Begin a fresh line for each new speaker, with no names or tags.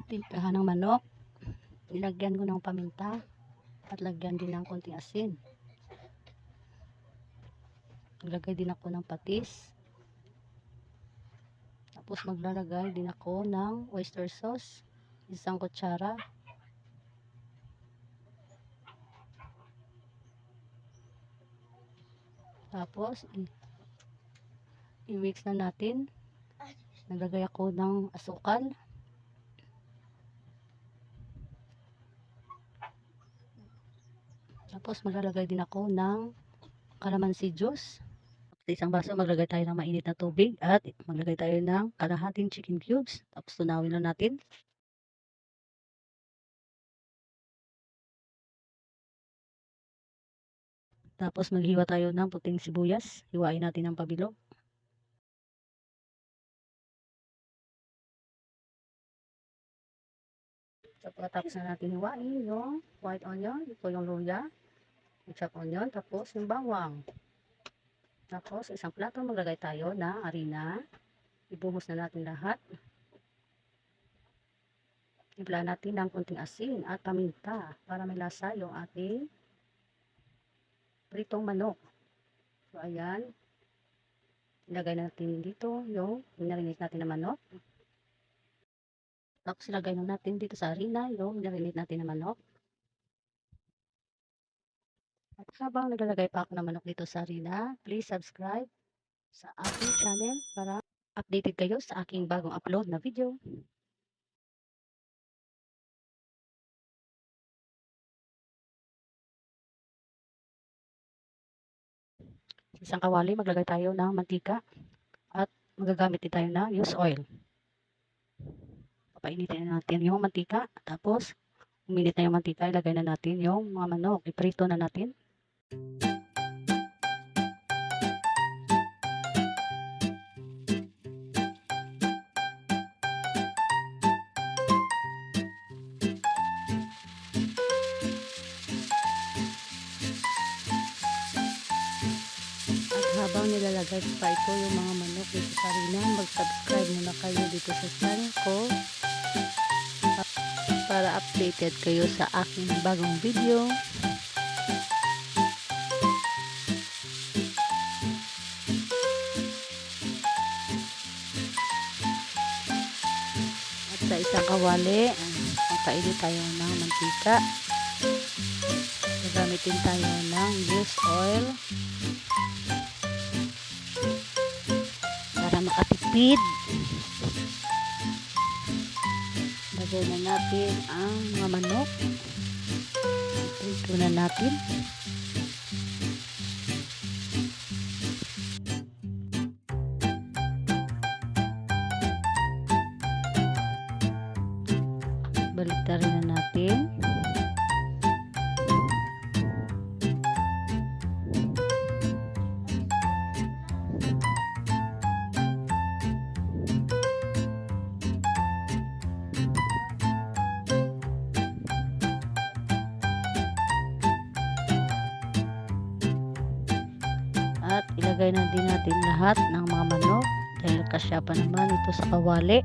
Timplahan ng manok. Nilagyan ko ng paminta at lagyan din ng konting asin. Naglagay din ako ng patis. Tapos maglalagay din ako ng oyster sauce, 1 kutsara. Tapos i-mix na natin. Naglagay ako ng asukal. Tapos maglalagay din ako ng calamansi juice. Sa isang baso maglagay tayo ng mainit na tubig at maglagay tayo ng kalahating chicken cubes. Tapos tunawin na natin. Tapos maghiwa tayo ng puting sibuyas. Hiwain natin ng pabilog. So, pagkatapos na natin hiwain yung white onion, ito yung luya, yung chopped onion, tapos yung bawang. Tapos, isang plato maglagay tayo ng harina. Ibuhos na natin lahat. Ibla natin ng konting asin at paminta para may lasa yung ating pritong manok. So, ayan. Ilagay natin dito yung narinig natin na manok. Tapos ilagay na natin dito sa harina yung narinig natin na manok. At habang naglalagay pa ako ng manok dito sa harina, please subscribe sa aking channel para updated kayo sa aking bagong upload na video. Sa isang kawali, maglagay tayo ng mantika at magagamit din tayo ng used oil. Papainitin natin yung mantika, tapos uminit na yung mantika, ilagay na natin yung mga manok, iprito na natin. Habang nilalagay pa ito yung mga manok dito sa harina, mag-subscribe muna kayo dito sa channel ko para updated kayo sa aking bagong video. At sa isang kawali, magpainit tayo ng mantika. Gagamitin tayo ng used oil para makatipid. Lagay na natin ang mga manok. Ito na natin. Baliktarin na natin. At ilagay na din natin lahat ng mga manok dahil kasya pa naman ito sa kawali.